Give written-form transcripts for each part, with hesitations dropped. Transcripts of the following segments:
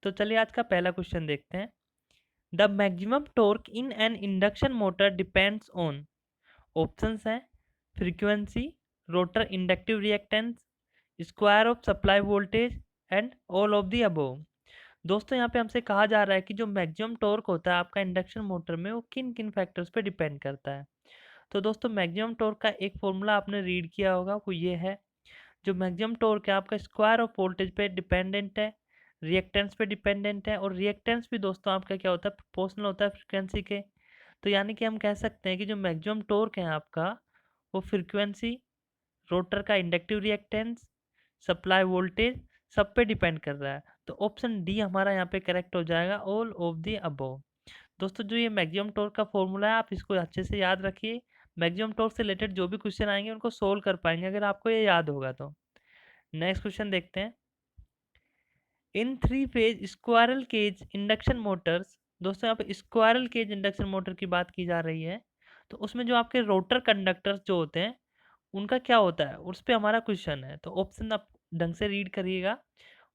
तो चलिए आज का पहला क्वेश्चन देखते हैं। The maximum torque in an induction motor depends on. Options हैं frequency, rotor inductive reactance, square of supply voltage and all of the above. दोस्तों यहाँ पे हमसे कहा जा रहा है कि जो मैक्सिमम टॉर्क होता है आपका इंडक्शन मोटर में वो किन किन फैक्टर्स पे डिपेंड करता है। तो दोस्तों मैक्सिमम टॉर्क का एक फॉर्मूला आपने रीड किया होगा, वो ये है। जो मैक्सिमम टॉर्क है आपका स्क्वायर ऑफ वोल्टेज पे डिपेंडेंट है, रिएक्टेंस पे डिपेंडेंट है, और रिएक्टेंस भी दोस्तों आपका क्या होता है, प्रोपोर्शनल होता है फ्रीक्वेंसी के। तो यानी कि हम कह सकते हैं कि जो मैक्सिमम टॉर्क है आपका वो फ्रीक्वेंसी, रोटर का इंडक्टिव रिएक्टेंस, सप्लाई वोल्टेज, सब पे डिपेंड कर रहा है। तो ऑप्शन डी हमारा यहाँ पे करेक्ट हो जाएगा, ऑल ऑफ द अबव। दोस्तों जो ये मैक्सिमम टॉर्क का फॉर्मूला है आप इसको अच्छे से याद रखिए। मैक्सिमम टॉर्क से रिलेटेड जो भी क्वेश्चन आएंगे उनको सोल्व कर पाएंगे अगर आपको ये याद होगा तो। नेक्स्ट क्वेश्चन देखते हैं। In three phase squirrel cage induction motors, दोस्तों यहाँ पे स्क्वायरल केज इंडक्शन मोटर की बात की जा रही है। तो उसमें जो आपके रोटर कंडक्टर्स जो होते हैं उनका क्या होता है, उस पे हमारा क्वेश्चन है। तो ऑप्शन आप ढंग से रीड करिएगा।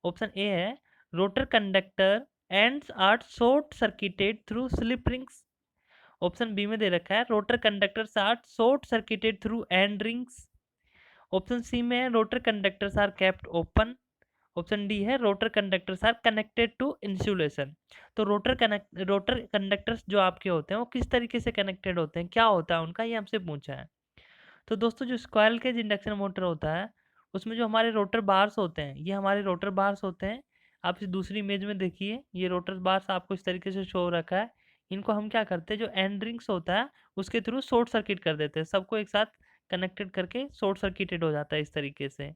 ऑप्शन ए है rotor conductor ends are short circuited through slip rings. Option B में दे रखा है rotor conductors are short circuited through end rings. Option C में है rotor conductors are kept open. Option D है rotor conductors are connected to insulation. तो rotor conductors जो आपके होते हैं वो किस तरीके से कनेक्टेड होते हैं, क्या होता है उनका, ये हमसे पूछा है। तो दोस्तों जो स्क्वायरल केज इंडक्शन मोटर होता है उसमें जो हमारे रोटर बार्स होते हैं ये हमारे रोटर बार्स होते हैं। आप इस दूसरी इमेज में देखिए, ये रोटर बार्स आपको इस तरीके से शो हो रखा है। इनको हम क्या करते हैं, जो एंड रिंग्स होता है उसके थ्रू शॉर्ट सर्किट कर देते हैं, सबको एक साथ कनेक्टेड करके शॉर्ट सर्किटेड हो जाता है इस तरीके से।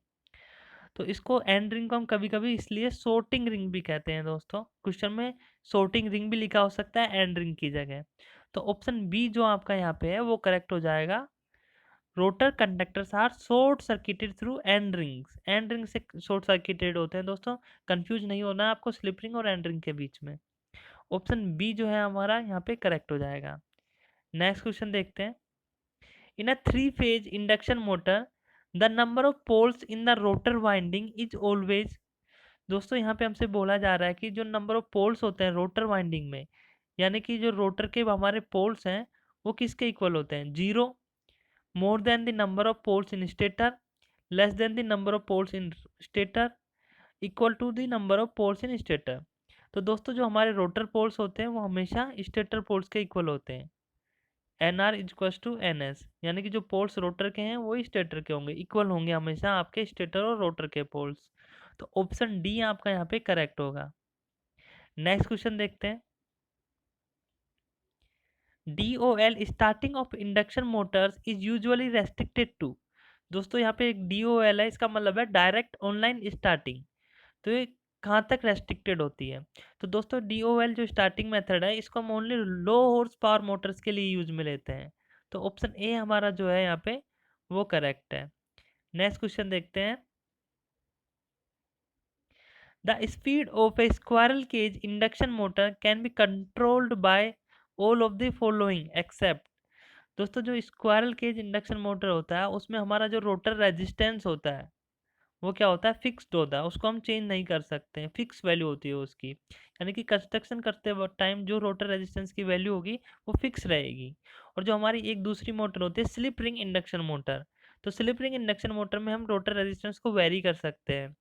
तो इसको एंड रिंग को हम कभी कभी इसलिए शॉर्टिंग रिंग भी कहते हैं। दोस्तों क्वेश्चन में शॉर्टिंग रिंग भी लिखा हो सकता है एंड रिंग की जगह। तो ऑप्शन बी जो आपका यहाँ पे है वो करेक्ट हो जाएगा। Rotor conductors are short circuited through end rings. End ring से शॉर्ट सर्किटेड होते हैं दोस्तों, कंफ्यूज नहीं होना है आपको स्लिप रिंग और एंड रिंग के बीच में। ऑप्शन बी जो है हमारा यहाँ पे करेक्ट हो जाएगा। नेक्स्ट क्वेश्चन देखते हैं। In a three phase induction motor the number of poles in the rotor winding is always. दोस्तों यहाँ पे हमसे बोला जा रहा है कि जो नंबर ऑफ पोल्स होते हैं रोटर वाइंडिंग में, यानी कि जो रोटर के हमारे पोल्स हैं वो किसके इक्वल होते हैं, zero, more than the number of poles in stator, less than the number of poles in stator, equal to the number of poles in stator. तो दोस्तों जो हमारे रोटर पोल्स होते हैं वो हमेशा स्टेटर पोल्स के इक्वल होते हैं। N R equals to N S, यानी कि जो पोल्स रोटर के हैं वही स्टेटर के होंगे, इक्वल होंगे हमेशा आपके स्टेटर और रोटर के पोल्स। तो ऑप्शन डी आपका यहाँ पे करेक्ट होगा। नेक्स्ट क्वेश्चन देखते हैं। DOL starting of induction motors is usually restricted to. दोस्तों यहाँ पे एक DOL है, इसका मतलब है डायरेक्ट ऑनलाइन स्टार्टिंग। तो ये कहाँ तक रेस्ट्रिक्टेड होती है। तो दोस्तों DOL जो स्टार्टिंग मेथड है इसको हम ओनली लो हॉर्स पावर मोटर्स के लिए यूज में लेते हैं। तो ऑप्शन ए हमारा जो है यहाँ पे वो करेक्ट है। नेक्स्ट क्वेश्चन देखते हैं। The speed of a squirrel cage induction motor can be controlled by all of the following except. दोस्तों जो स्क्वायरल केज इंडक्शन मोटर होता है उसमें हमारा जो रोटर रेजिस्टेंस होता है वो क्या होता है, फिक्स्ड होता है, उसको हम चेंज नहीं कर सकते हैं, फिक्स वैल्यू होती है उसकी। यानी कि कंस्ट्रक्शन करते वक्त टाइम जो रोटर रेजिस्टेंस की वैल्यू होगी वो फिक्स रहेगी। और जो हमारी एक दूसरी मोटर होती है स्लिप रिंग इंडक्शन मोटर, तो स्लिप रिंग इंडक्शन मोटर में हम रोटर रेजिस्टेंस को वेरी कर सकते हैं।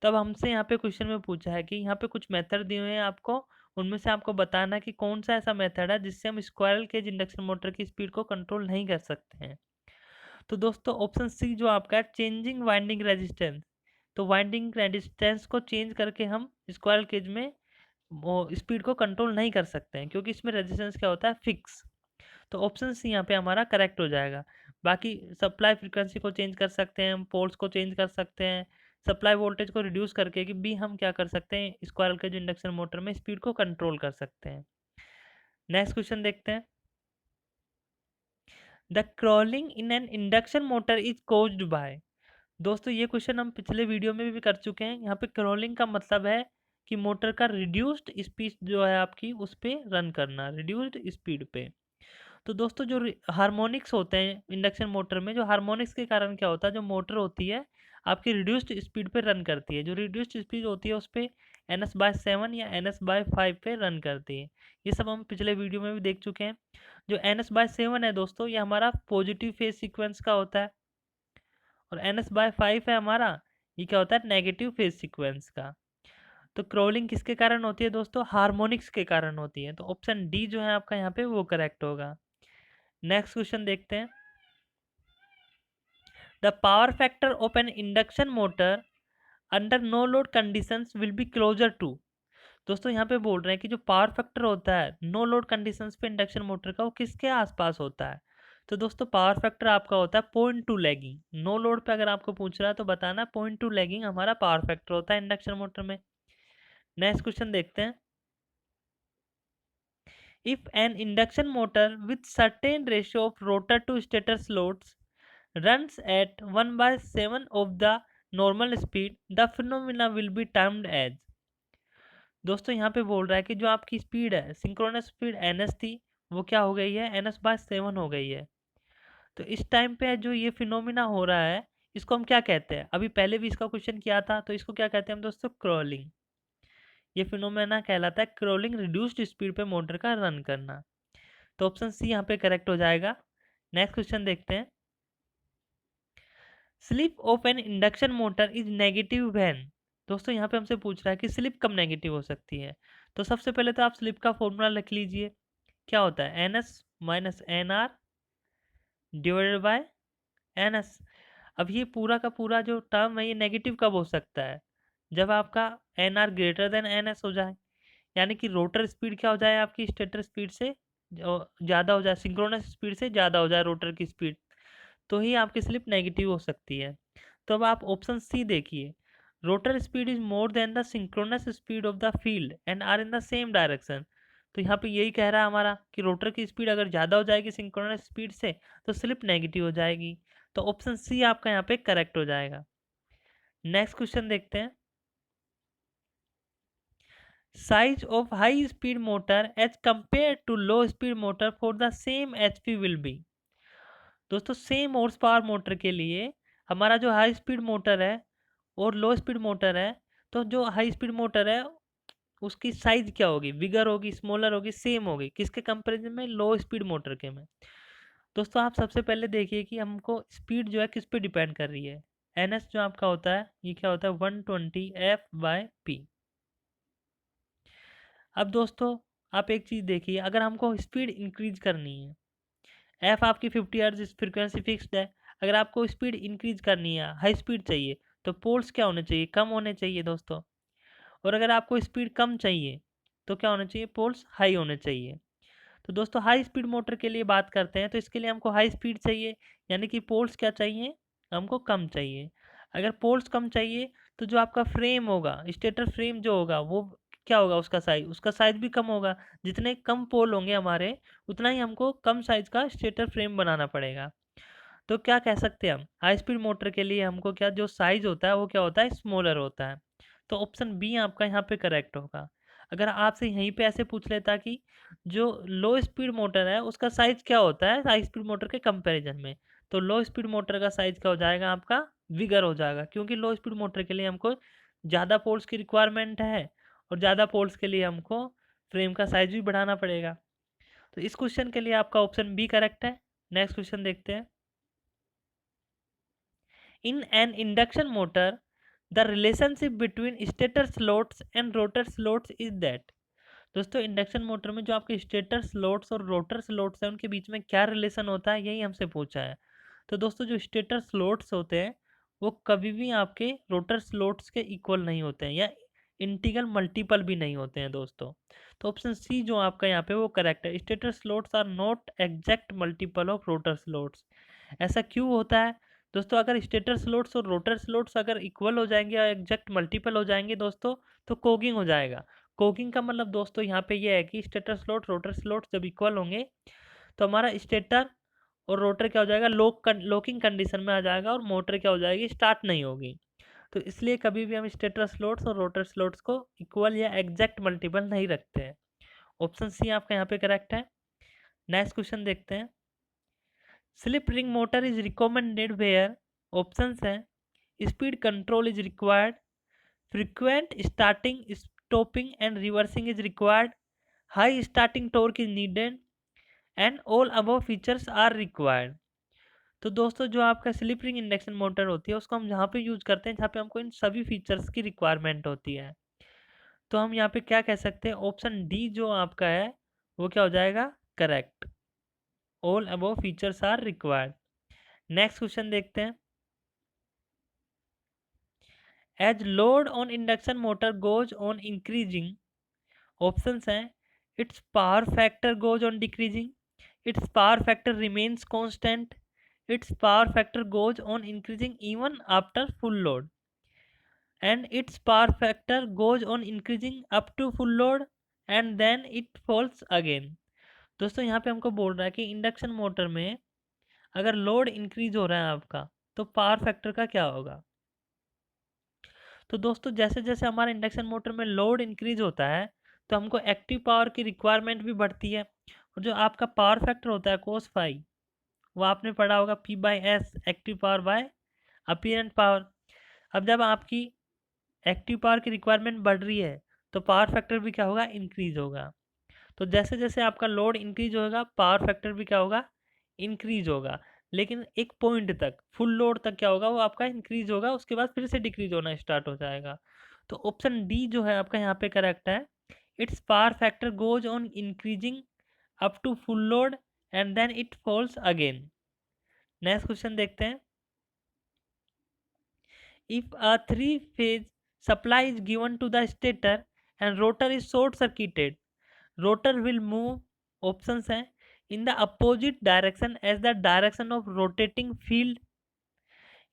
तो अब हमसे यहाँ पे क्वेश्चन में पूछा है कि यहाँ पे कुछ मेथड दिए हुए हैं आपको, उनमें से आपको बताना है कि कौन सा ऐसा मेथड है जिससे हम स्क्वायरल केज इंडक्शन मोटर की स्पीड को कंट्रोल नहीं कर सकते हैं। तो दोस्तों ऑप्शन सी जो आपका है चेंजिंग वाइंडिंग रेजिस्टेंस। तो वाइंडिंग रेजिस्टेंस को चेंज करके हम स्क्वायरल केज में वो स्पीड को कंट्रोल नहीं कर सकते हैं क्योंकि इसमें रेजिस्टेंस क्या होता है, फिक्स। तो ऑप्शन सी यहाँ पे हमारा करेक्ट हो जाएगा। बाकी सप्लाई फ्रीक्वेंसी को चेंज कर सकते हैं, हम पोल्स को चेंज कर सकते हैं, सप्लाई वोल्टेज को रिड्यूस करके कि भी हम क्या कर सकते हैं, स्क्वायरल केज इंडक्शन मोटर में स्पीड को कंट्रोल कर सकते हैं। नेक्स्ट क्वेश्चन देखते हैं। The crawling in an induction motor is caused by. दोस्तों ये क्वेश्चन हम पिछले वीडियो में भी कर चुके हैं। यहाँ पे क्रॉलिंग का मतलब है कि मोटर का रिड्यूस्ड स्पीड जो है आपकी उस पे रन करना, रिड्यूस्ड स्पीड पे। तो दोस्तों जो हार्मोनिक्स होते हैं इंडक्शन मोटर में, जो हार्मोनिक्स के कारण क्या होता है, जो मोटर होती है आपकी रिड्यूस्ड स्पीड पे रन करती है। जो रिड्यूस्ड स्पीड होती है उस पर NS/7 या NS/5 पे रन करती है। ये सब हम पिछले वीडियो में भी देख चुके हैं। जो NS/7 है दोस्तों, ये हमारा पॉजिटिव फेज सीक्वेंस का होता है, और NS/5 है हमारा, ये क्या होता है, नेगेटिव फेज सीक्वेंस का। तो क्रॉलिंग किसके कारण होती है दोस्तों, हार्मोनिक्स के कारण होती है। तो ऑप्शन डी जो है आपका यहाँ पे वो करेक्ट होगा। नेक्स्ट क्वेश्चन देखते हैं। The power factor of an induction motor under no load conditions will be closer to. दोस्तों यहाँ पे बोल रहे हैं कि जो पावर फैक्टर होता है नो लोड कंडीशंस पे इंडक्शन मोटर का, वो किसके आसपास होता है। तो दोस्तों पावर फैक्टर आपका होता है 0.2 लैगिंग। नो लोड पे अगर आपको पूछ रहा है तो बताना 0.2 लैगिंग हमारा पावर फैक्टर होता है इंडक्शन मोटर में। नेक्स्ट क्वेश्चन देखते हैं। If an induction motor with certain ratio of rotor to stator slots runs at 1/7 of the normal speed, the phenomena will be termed as। दोस्तों यहाँ पे बोल रहा है कि जो आपकी स्पीड है, सिंक्रोनस स्पीड NS थी, वो क्या हो गई है, NS/7 हो गई है। तो इस टाइम पे जो ये फिनोमिना हो रहा है, इसको हम क्या कहते हैं, अभी पहले भी इसका क्वेश्चन किया था, तो इसको क्या कहते हैं हम दोस्तों, क्रॉलिंग। ये फिनोमेना कहलाता है क्रॉलिंग, रिड्यूस्ड स्पीड पे मोटर का रन करना। तो ऑप्शन सी यहाँ पे करेक्ट हो जाएगा। नेक्स्ट क्वेश्चन देखते हैं। Slip of an induction motor is negative when. दोस्तों यहाँ पे हमसे पूछ रहा है कि स्लिप कब नेगेटिव हो सकती है। तो सबसे पहले तो आप स्लिप का फॉर्मूला लिख लीजिए। क्या होता है, NS - NR divided by NS। अब ये पूरा का पूरा जो टर्म है ये नेगेटिव कब हो सकता है, जब आपका NR ग्रेटर देन NS हो जाए, यानी कि रोटर स्पीड क्या हो जाए, आपकी स्टेटर स्पीड से ज़्यादा हो जाए, सिंक्रोनस स्पीड से ज़्यादा हो जाए रोटर की स्पीड, तो ही आपकी स्लिप नेगेटिव हो सकती है। तो अब आप ऑप्शन सी देखिए, rotor speed is more than the synchronous speed of the field and are in the same direction. तो यहाँ पे यही कह रहा है हमारा कि रोटर की स्पीड अगर ज़्यादा हो जाएगी सिंक्रोनस स्पीड से तो स्लिप नेगेटिव हो जाएगी। तो ऑप्शन सी आपका यहाँ पे करेक्ट हो जाएगा। नेक्स्ट क्वेश्चन देखते हैं। Size of high speed motor as compare to low speed motor for the same HP will be. दोस्तों सेम हॉर्स पावर मोटर के लिए हमारा जो हाई स्पीड मोटर है और लो स्पीड मोटर है, तो जो हाई स्पीड मोटर है उसकी साइज क्या होगी, बिगर होगी, स्मॉलर होगी, सेम होगी, किसके कंपैरिजन में, लो स्पीड मोटर के में। दोस्तों आप सबसे पहले देखिए कि हमको स्पीड जो है किस पे डिपेंड कर रही है। NS जो आपका होता है ये क्या होता है, 120F/P। अब दोस्तों आप एक चीज़ देखिए, अगर हमको स्पीड इंक्रीज करनी है, एफ आपकी 50 हर्ट्ज फ्रीक्वेंसी फिक्स्ड है, अगर आपको स्पीड इंक्रीज करनी है, हाई स्पीड चाहिए, तो पोल्स क्या होने चाहिए, कम होने चाहिए दोस्तों। और अगर आपको स्पीड कम चाहिए तो क्या होना चाहिए, पोल्स हाई होने चाहिए। तो दोस्तों हाई स्पीड मोटर के लिए बात करते हैं, तो इसके लिए हमको हाई स्पीड चाहिए, यानी कि पोल्स क्या चाहिए, हमको कम चाहिए। अगर पोल्स कम चाहिए तो जो आपका फ्रेम होगा, स्टेटर फ्रेम जो होगा, वो क्या होगा, उसका साइज भी कम होगा। जितने कम पोल होंगे हमारे, उतना ही हमको कम साइज का स्टेटर फ्रेम बनाना पड़ेगा। तो क्या कह सकते हैं हम, हाई स्पीड मोटर के लिए हमको क्या जो साइज होता है वो क्या होता है, स्मॉलर होता है। तो ऑप्शन बी आपका यहाँ पे करेक्ट होगा। अगर आपसे यहीं पे ऐसे पूछ लेता कि जो लो स्पीड मोटर है उसका साइज क्या होता है हाई स्पीड मोटर के कंपैरिजन में, तो लो स्पीड मोटर का साइज क्या हो जाएगा, आपका बिगर हो जाएगा, क्योंकि लो स्पीड मोटर के लिए हमको ज़्यादा पोल्स की रिक्वायरमेंट है, और ज़्यादा पोल्स के लिए हमको फ्रेम का साइज भी बढ़ाना पड़ेगा। तो इस क्वेश्चन के लिए आपका ऑप्शन बी करेक्ट है। नेक्स्ट क्वेश्चन देखते हैं। In an induction motor, the relationship between stator slots and rotor slots is that। दोस्तों इंडक्शन मोटर में जो आपके स्टेटर स्लॉट्स और रोटर स्लॉट्स हैं उनके बीच में क्या रिलेशन होता है, यही हमसे पूछा है। तो दोस्तों जो स्टेटर स्लॉट्स होते हैं वो कभी भी आपके रोटर स्लॉट्स के इक्वल नहीं होते हैं, या इंटीग्रल मल्टीपल भी नहीं होते हैं दोस्तों। तो ऑप्शन सी जो आपका यहाँ पे वो करेक्ट है, stator slots are not exact multiple of rotor slots. ऐसा क्यों होता है दोस्तों, अगर स्टेटर स्लॉट्स और रोटर स्लॉट्स अगर इक्वल हो जाएंगे या एग्जैक्ट मल्टीपल हो जाएंगे दोस्तों, तो कोगिंग हो जाएगा। कोगिंग का मतलब दोस्तों यहाँ पे ये है कि स्टेटर स्लॉट रोटर स्लॉट जब इक्वल होंगे तो हमारा स्टेटर और रोटर क्या हो जाएगा, लॉकिंग कंडीशन में आ जाएगा, और मोटर क्या हो जाएगी, स्टार्ट नहीं होगी। तो इसलिए कभी भी हम स्टेटर स्लॉट्स और रोटर स्लॉट्स को इक्वल या एग्जैक्ट मल्टीपल नहीं रखते हैं। ऑप्शन सी आपका यहाँ पे करेक्ट है। नेक्स्ट क्वेश्चन देखते हैं। Slip ring motor is recommended where, options हैं speed control is required, frequent starting stopping and reversing is required, high starting torque is needed and all above features are required. तो दोस्तों जो आपका slip ring induction motor होती है उसको हम जहाँ पे यूज करते हैं जहाँ पे हमको इन सभी फीचर्स की रिक्वायरमेंट होती है, तो हम यहाँ पे क्या कह सकते हैं, ऑप्शन डी जो आपका है वो क्या हो जाएगा, correct. All above features are required. Next question देखते हैं। As load on induction motor goes on increasing, options हैं its power factor goes on decreasing, its power factor remains constant, its power factor goes on increasing even after full load, and its power factor goes on increasing up to full load and then it falls again। दोस्तों यहाँ पे हमको बोल रहा है कि induction motor में अगर लोड इंक्रीज हो रहा है आपका तो पावर फैक्टर का क्या होगा। तो दोस्तों जैसे जैसे हमारा इंडक्शन मोटर में लोड इंक्रीज होता है तो हमको एक्टिव पावर की रिक्वायरमेंट भी बढ़ती है, और जो आपका पावर फैक्टर होता है कोस फाई, वो आपने पढ़ा होगा P by S, active power bye apparent power. अब जब आपकी एक्टिव पावर की रिक्वायरमेंट बढ़ रही है तो पावर फैक्टर भी क्या होगा, इंक्रीज होगा। तो जैसे जैसे आपका लोड इंक्रीज होगा पावर फैक्टर भी क्या होगा, इंक्रीज होगा। लेकिन एक पॉइंट तक, फुल लोड तक क्या होगा, वो आपका इंक्रीज होगा, उसके बाद फिर से डिक्रीज होना स्टार्ट हो जाएगा। तो ऑप्शन डी जो है आपका यहाँ पे करेक्ट है। It's power factor goes on increasing up to full load and then it falls again. Next question देखते हैं। If a three-phase supply is given to the stator and rotor is short-circuited, rotor will move, options हैं in the opposite direction as the direction of rotating field,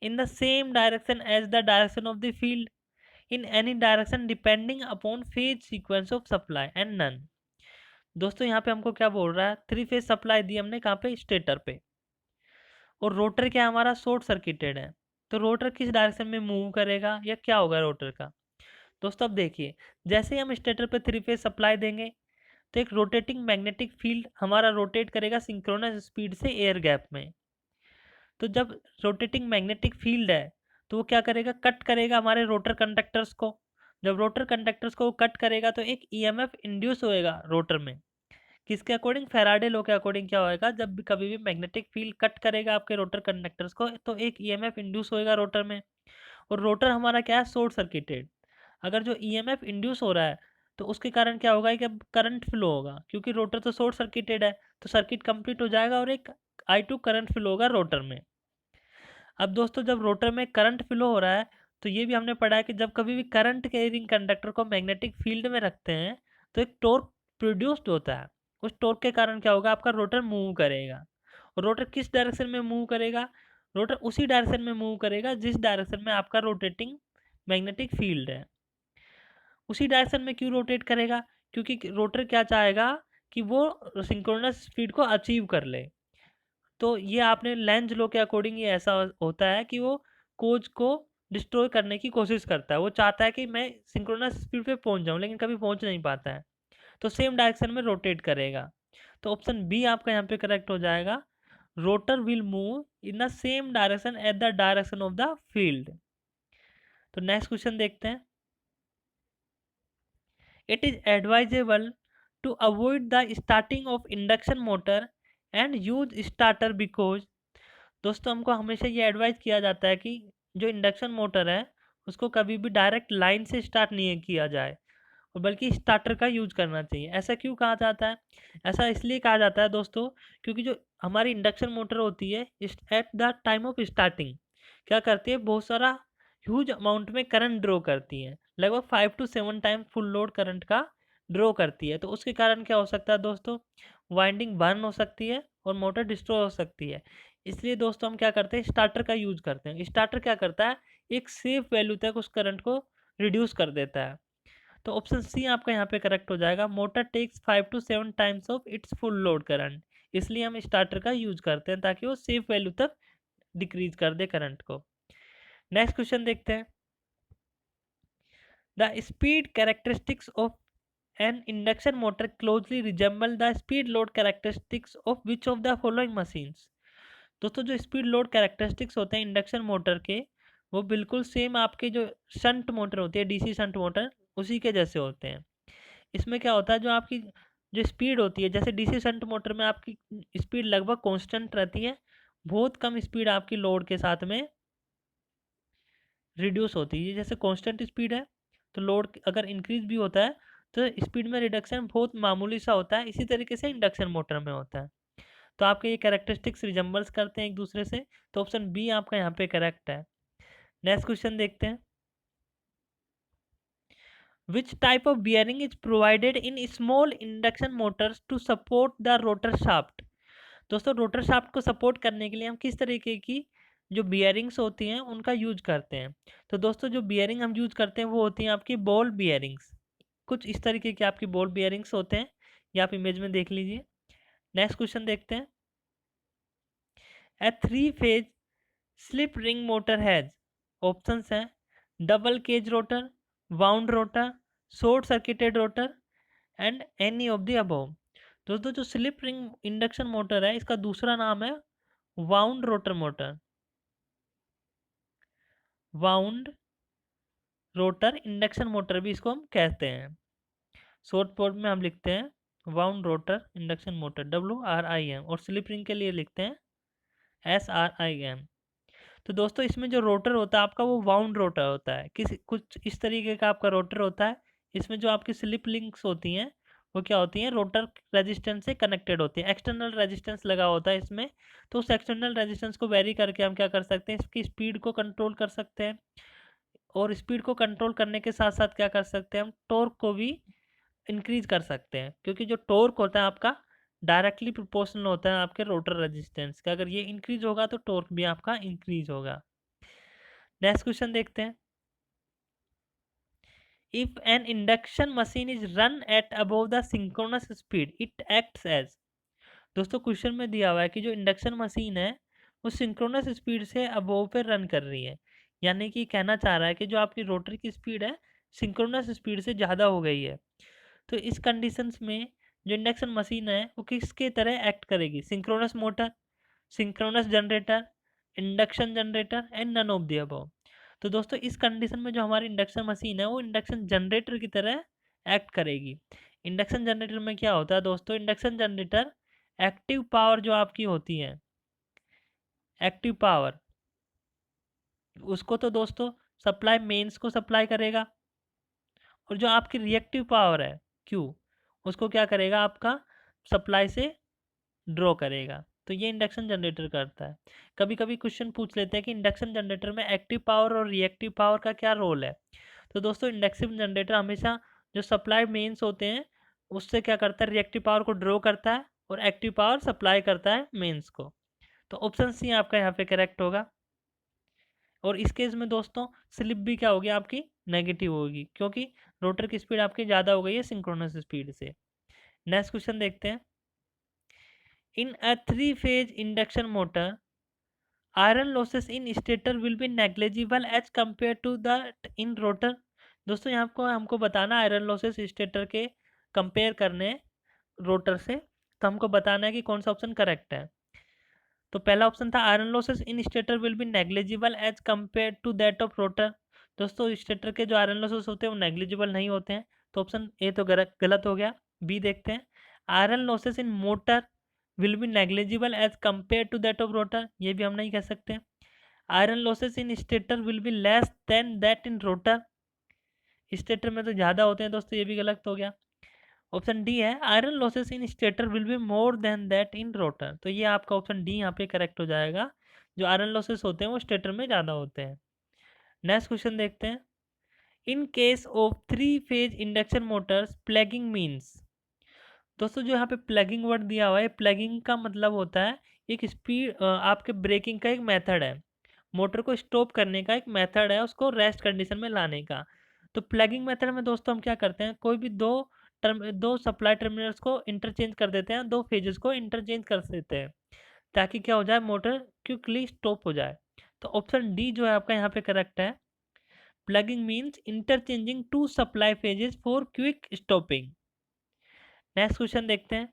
in the same direction as the direction of the field, in any direction depending upon phase sequence of supply and none। दोस्तों यहाँ पे हमको क्या बोल रहा है, three phase supply दी हमने कहाँ पे, स्टेटर पे, और रोटर क्या हमारा शॉर्ट सर्किटेड है, तो रोटर किस डायरेक्शन में मूव करेगा या क्या होगा रोटर का। दोस्तों अब देखिए, जैसे ही हम स्टेटर पे थ्री फेज सप्लाई देंगे तो एक रोटेटिंग मैग्नेटिक फील्ड हमारा रोटेट करेगा सिंक्रोनस स्पीड से एयर गैप में। तो जब रोटेटिंग मैग्नेटिक फील्ड है तो वो क्या करेगा, कट करेगा हमारे रोटर कंडक्टर्स को। जब रोटर कंडक्टर्स को कट करेगा तो एक ईएमएफ इंड्यूस होएगा रोटर में, किसके अकॉर्डिंग, फैराडे लॉ के अकॉर्डिंग। क्या होएगा, जब भी कभी भी मैग्नेटिक फील्ड कट करेगा आपके रोटर कंडक्टर्स को तो एक ईएमएफ इंड्यूस होएगा रोटर में, और रोटर हमारा क्या है, शॉर्ट सर्किटेड। अगर जो ईएमएफ इंड्यूस हो रहा है तो उसके कारण क्या होगा कि करंट फ्लो होगा, क्योंकि रोटर तो शॉर्ट सर्किटेड है तो सर्किट कंप्लीट हो जाएगा और एक I2 करंट फ्लो होगा रोटर में। अब दोस्तों जब रोटर में करंट फ्लो हो रहा है तो ये भी हमने पढ़ा है कि जब कभी भी करंट कैरिंग कंडक्टर को मैग्नेटिक फील्ड में रखते हैं तो एक टॉर्क प्रोड्यूस्ड होता है। उस टॉर्क के कारण क्या होगा, आपका रोटर मूव करेगा। और रोटर किस डायरेक्शन में मूव करेगा, रोटर उसी डायरेक्शन में मूव करेगा जिस डायरेक्शन में आपका रोटेटिंग मैग्नेटिक फील्ड है। उसी डायरेक्शन में क्यों रोटेट करेगा, क्योंकि रोटर क्या चाहेगा कि वो सिंक्रोनस स्पीड को अचीव कर ले। तो ये आपने लेंज लो के अकॉर्डिंग ये ऐसा होता है कि वो कोच को डिस्ट्रॉय करने की कोशिश करता है। वो चाहता है कि मैं सिंक्रोनस स्पीड पे पहुंच जाऊं लेकिन कभी पहुंच नहीं पाता है, तो सेम डायरेक्शन में रोटेट करेगा। तो ऑप्शन बी आपका यहाँ पे करेक्ट हो जाएगा। Rotor will move in the same direction at the direction of the field. तो नेक्स्ट क्वेश्चन देखते हैं। It is advisable to avoid the starting of induction motor and use starter because, दोस्तों हमको हमेशा ये एडवाइस किया जाता है कि जो इंडक्शन मोटर है उसको कभी भी डायरेक्ट लाइन से स्टार्ट नहीं किया जाए और बल्कि स्टार्टर का यूज करना चाहिए। ऐसा क्यों कहा जाता है, ऐसा इसलिए कहा जाता है दोस्तों क्योंकि जो हमारी इंडक्शन मोटर होती है at the time of starting क्या करती है, बहुत सारा ह्यूज अमाउंट में करंट ड्रॉ करती है, लगभग 5 to 7 time full load current का ड्रॉ करती है। तो उसके कारण क्या हो सकता है दोस्तों, वाइंडिंग बर्न हो सकती है और मोटर डिस्ट्रॉय हो सकती है। इसलिए दोस्तों हम क्या करते हैं, स्टार्टर का यूज करते हैं। स्टार्टर क्या करता है, एक सेफ वैल्यू तक उस करंट को रिड्यूस कर देता है। तो ऑप्शन सी आपका यहाँ पे करेक्ट हो जाएगा। Motor takes 5 to 7 times of its full load current, इसलिए हम स्टार्टर का यूज करते हैं ताकि वो सेफ वैल्यू तक डिक्रीज कर दे करंट को। नेक्स्ट क्वेश्चन देखते हैं। The speed characteristics of An induction motor closely resemble the speed load characteristics of which of the following machines? दोस्तों जो स्पीड लोड कैरेक्टरिस्टिक्स होते हैं इंडक्शन मोटर के, वो बिल्कुल सेम आपके जो शंट मोटर होती है, डीसी शंट मोटर, उसी के जैसे होते हैं। इसमें क्या होता है, जो आपकी जो स्पीड होती है, जैसे डीसी शंट मोटर में आपकी स्पीड लगभग कांस्टेंट रहती है, बहुत कम स्पीड आपकी लोड के साथ में रिड्यूस होती है। जैसे कांस्टेंट स्पीड है तो लोड अगर इंक्रीज भी होता है तो स्पीड में रिडक्शन बहुत मामूली सा होता है। इसी तरीके से इंडक्शन मोटर में होता है। तो आपके ये कैरेक्टरिस्टिक्स रिजम्बल्स करते हैं एक दूसरे से, तो ऑप्शन बी आपका यहाँ पे करेक्ट है। नेक्स्ट क्वेश्चन देखते हैं। Which type of bearing is provided in small induction motors to support the rotor shaft? दोस्तों रोटर शाफ्ट को सपोर्ट करने के लिए हम किस तरीके की जो बियरिंग्स होती हैं उनका यूज करते हैं? तो दोस्तों जो बियरिंग हम यूज करते हैं वो होती हैं आपकी बॉल बियरिंग्स। कुछ इस तरीके की आपकी बॉल बियरिंग्स होते हैं, ये आप इमेज में देख लीजिए। नेक्स्ट क्वेश्चन देखते हैं। A 3-phase slip ring motor has, options हैं double cage rotor, wound rotor, short circuited rotor and any of the above. दोस्तों जो स्लिप रिंग इंडक्शन मोटर है इसका दूसरा नाम है wound rotor motor. Wound rotor induction motor भी इसको हम कहते हैं। शॉर्ट फॉर्म में हम लिखते हैं wound rotor induction motor, WRIM, और स्लिप रिंग के लिए लिखते हैं SRIM। तो दोस्तों इसमें जो रोटर होता है आपका वो वाउंड रोटर होता है, किस कुछ इस तरीके का आपका रोटर होता है। इसमें जो आपकी स्लिप लिंक्स होती हैं वो क्या होती हैं, रोटर रेजिस्टेंस से कनेक्टेड होती है। एक्सटर्नल रेजिस्टेंस लगा होता है इसमें, तो उस एक्सटर्नल रेजिस्टेंस को वेरी करके हम क्या कर सकते हैं, इसकी स्पीड को कंट्रोल कर सकते हैं। और स्पीड को कंट्रोल करने के साथ साथ क्या कर सकते हैं, हम टॉर्क को भी इंक्रीज कर सकते हैं, क्योंकि जो टॉर्क होता है आपका डायरेक्टली प्रोपोर्शनल होता है आपके रोटर रेजिस्टेंस का। अगर ये इंक्रीज होगा तो टॉर्क भी आपका इंक्रीज होगा। नेक्स्ट क्वेश्चन देखते हैं। If an induction machine is run at above the synchronous speed it acts as. दोस्तों क्वेश्चन में दिया हुआ है कि जो इंडक्शन मशीन है वो सिंक्रोनस स्पीड से अबव पे रन कर रही है, यानी कि कहना चाह रहा है कि जो आपकी रोटर की स्पीड है सिंक्रोनस स्पीड से ज़्यादा हो गई है। तो इस कंडीशंस में जो इंडक्शन मशीन है वो किसके तरह एक्ट करेगी, synchronous motor, synchronous generator, induction generator and none of the above. तो दोस्तों इस कंडीशन में जो हमारी इंडक्शन मशीन है वो इंडक्शन जनरेटर की तरह एक्ट करेगी। इंडक्शन जनरेटर में क्या होता है दोस्तों, इंडक्शन जनरेटर एक्टिव पावर जो आपकी होती है, एक्टिव पावर, उसको तो दोस्तों सप्लाई मेंस को सप्लाई करेगा, और जो आपकी रिएक्टिव पावर है क्यू, उसको क्या करेगा, आपका सप्लाई से ड्रॉ करेगा। तो ये इंडक्शन जनरेटर करता है। कभी कभी क्वेश्चन पूछ लेते हैं कि इंडक्शन जनरेटर में एक्टिव पावर और रिएक्टिव पावर का क्या रोल है। तो दोस्तों इंडक्शन जनरेटर हमेशा जो सप्लाई मेंस होते हैं उससे क्या करता है, रिएक्टिव पावर को ड्रॉ करता है और एक्टिव पावर सप्लाई करता है मेंस को। तो ऑप्शन सी आपका यहाँ पे करेक्ट होगा। और इस केस में दोस्तों स्लिप भी क्या होगी आपकी, नेगेटिव होगी, क्योंकि रोटर की स्पीड आपकी ज़्यादा हो गई है सिंक्रोनस स्पीड से। नेक्स्ट क्वेश्चन देखते हैं। In a 3-phase induction motor iron losses in stator will be negligible as compare to that in rotor. दोस्तों यहाँ को हमको बताना आयरन लॉसेस स्टेटर के कंपेयर करने रोटर से, तो हमको बताना है कि कौन सा ऑप्शन करेक्ट है। तो पहला ऑप्शन था iron losses in stator will be negligible as compare to that of rotor. दोस्तों स्टेटर के जो आयरन लॉसेस होते हैं वो नेग्लिजिबल नहीं होते हैं, तो ऑप्शन ए तो गलत हो गया। बी देखते हैं, iron losses in motor will be negligible as compare to that of rotor, ये भी हम नहीं कह सकते। Iron losses in stator will be less than that in rotor, stator में तो ज़्यादा होते हैं दोस्तों, ये भी गलत हो गया। ऑप्शन डी है iron losses in stator will be more than that in rotor, तो ये आपका ऑप्शन डी यहाँ पे करेक्ट हो जाएगा। जो आयरन लॉसेस होते हैं वो स्टेटर में ज़्यादा होते हैं। नेक्स्ट क्वेश्चन देखते हैं। In case of 3-phase induction Motors plugging means. दोस्तों जो यहाँ पे प्लगिंग वर्ड दिया हुआ है, प्लगिंग का मतलब होता है एक स्पीड, आपके ब्रेकिंग का एक मेथड है, मोटर को स्टॉप करने का एक मेथड है, उसको रेस्ट कंडीशन में लाने का। तो प्लगिंग मेथड में दोस्तों हम क्या करते हैं, कोई भी दो सप्लाई टर्मिनल्स को इंटरचेंज कर देते हैं, दो फेजेस को इंटरचेंज कर देते हैं, ताकि क्या हो जाए, मोटर क्विकली स्टॉप हो जाए। तो ऑप्शन डी जो है आपका यहाँ पे करेक्ट है। Plugging means interchanging two supply phases for quick stopping. Next question देखते हैं,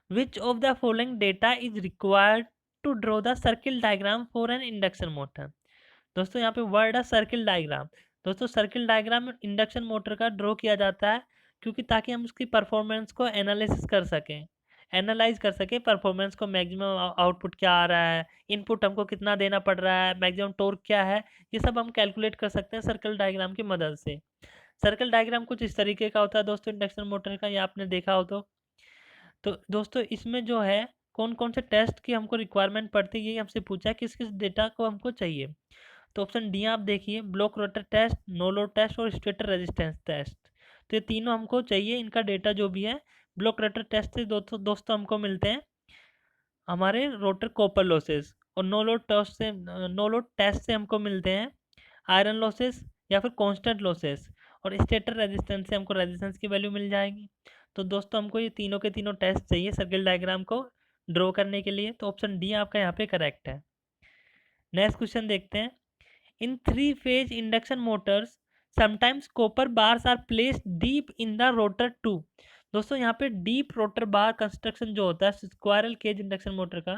which of the following data is required to draw the circle diagram for an induction motor. दोस्तों यहाँ पे वर्ड है सर्किल डायग्राम। दोस्तों circle diagram induction motor का draw किया जाता है क्योंकि ताकि हम उसकी परफॉर्मेंस को एनालिसिस कर सकें, एनालाइज कर सकें परफॉर्मेंस को, मैक्सिमम आउटपुट क्या आ रहा है, इनपुट हमको कितना देना पड़ रहा है, मैक्सिमम टॉर्क क्या है, ये सब हम कैलकुलेट कर सकते हैं सर्किल डायग्राम की मदद से। सर्किल डायग्राम कुछ इस तरीके का होता है दोस्तों इंडक्शन मोटर का, ये आपने देखा हो तो दोस्तों इसमें जो है कौन कौन से टेस्ट की हमको रिक्वायरमेंट पड़ती है ये हमसे पूछा है, किस किस डेटा को हमको चाहिए। तो ऑप्शन डी आप देखिए, block rotor test, no load test और स्टेटर रेजिस्टेंस टेस्ट। तो ये तीनों हमको चाहिए, इनका डेटा जो भी है। ब्लॉक रोटर टेस्ट से दोस्तों हमको मिलते हैं हमारे रोटर कॉपर लॉसेस, और नो लोड टेस्ट से हमको मिलते हैं आयरन लॉसेस या फिर कांस्टेंट लॉसेस, और स्टेटर रेजिस्टेंस से हमको रेजिस्टेंस की वैल्यू मिल जाएगी। तो दोस्तों हमको ये तीनों के तीनों टेस्ट चाहिए सर्किल डायग्राम को ड्रॉ करने के लिए, तो ऑप्शन डी आपका यहाँ पे करेक्ट है। नेक्स्ट क्वेश्चन देखते हैं, इन 3-phase induction motors sometimes copper bars are placed deep in the rotor too। दोस्तों यहाँ पे डीप रोटर बार कंस्ट्रक्शन जो होता है स्क्वायरल केज इंडक्शन मोटर का,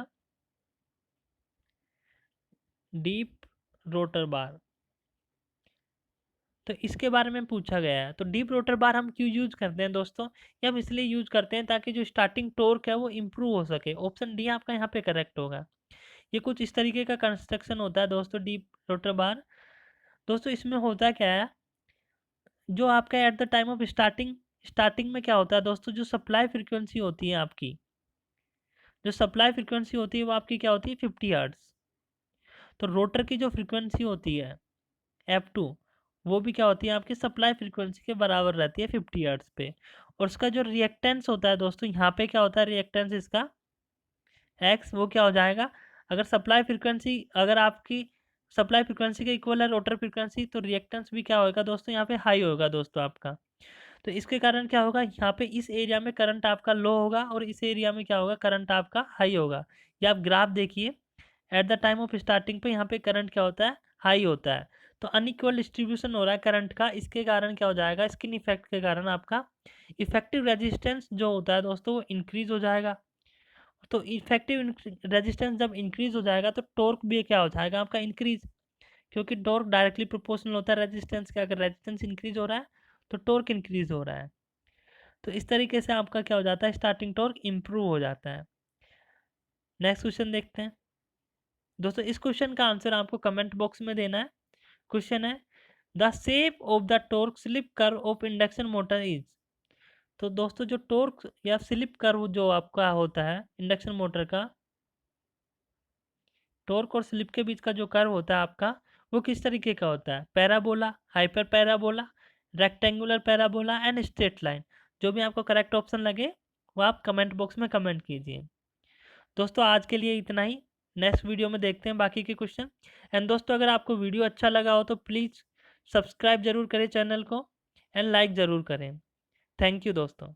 डीप रोटर बार, तो इसके बारे में पूछा गया है। तो डीप रोटर बार हम क्यों यूज करते हैं दोस्तों, ये हम इसलिए यूज करते हैं ताकि जो स्टार्टिंग टॉर्क है वो इम्प्रूव हो सके। ऑप्शन डी आपका यहाँ पे करेक्ट होगा। ये कुछ इस तरीके का कंस्ट्रक्शन होता है दोस्तों डीप रोटर बार। दोस्तों इसमें होता क्या है, जो आपका at the time of starting में क्या होता है दोस्तों, जो सप्लाई फ्रीक्वेंसी होती है आपकी, जो सप्लाई फ्रीक्वेंसी होती है वो आपकी क्या होती है 50 हर्ट्ज। तो रोटर की जो फ्रीक्वेंसी होती है F2, वो भी क्या होती है आपकी सप्लाई फ्रीक्वेंसी के बराबर रहती है 50 हर्ट्ज पे। और उसका जो रिएक्टेंस होता है दोस्तों, यहाँ पे क्या होता है रिएक्टेंस इसका एक्स, वो क्या हो जाएगा, अगर सप्लाई फ्रीक्वेंसी, अगर आपकी सप्लाई फ्रीक्वेंसी के इक्वल है रोटर फ्रीक्वेंसी, तो रिएक्टेंस भी क्या होगा दोस्तों यहाँ पे हाई होगा दोस्तों आपका। तो इसके कारण क्या होगा, यहाँ पे इस एरिया में करंट आपका लो होगा और इस एरिया में क्या होगा करंट आपका हाई होगा। ये आप ग्राफ देखिए, at the time of starting पे यहाँ पे करंट क्या होता है हाई होता है। तो अनइक्वल डिस्ट्रीब्यूशन हो रहा है करंट का, इसके कारण क्या हो जाएगा, स्किन इफेक्ट के कारण आपका इफेक्टिव रेजिस्टेंस जो होता है दोस्तों वो इंक्रीज हो जाएगा। तो इफेक्टिव रेजिस्टेंस जब इंक्रीज हो जाएगा तो टॉर्क भी क्या हो जाएगा आपका इंक्रीज, क्योंकि टॉर्क डायरेक्टली प्रोपोर्शनल होता है रेजिस्टेंस के। अगर रेजिस्टेंस इंक्रीज हो रहा है तो टॉर्क इंक्रीज हो रहा है। तो इस तरीके से आपका क्या हो जाता है स्टार्टिंग टॉर्क इम्प्रूव हो जाता है। नेक्स्ट क्वेश्चन देखते हैं दोस्तों, इस क्वेश्चन का आंसर आपको कमेंट बॉक्स में देना है। क्वेश्चन है, the shape of the torque slip curve of induction motor is. तो दोस्तों जो टॉर्क या स्लिप कर्व जो आपका होता है इंडक्शन मोटर का, टॉर्क और स्लिप के बीच का जो कर्व होता है आपका, वो किस तरीके का होता है, parabola, hyper parabola, rectangular parabola and straight line. जो भी आपको करेक्ट ऑप्शन लगे वो आप कमेंट बॉक्स में कमेंट कीजिए। दोस्तों आज के लिए इतना ही, नेक्स्ट वीडियो में देखते हैं बाकी के क्वेश्चन। एंड दोस्तों अगर आपको वीडियो अच्छा लगा हो तो प्लीज़ सब्सक्राइब जरूर करें चैनल को, एंड लाइक ज़रूर करें। थैंक यू दोस्तों।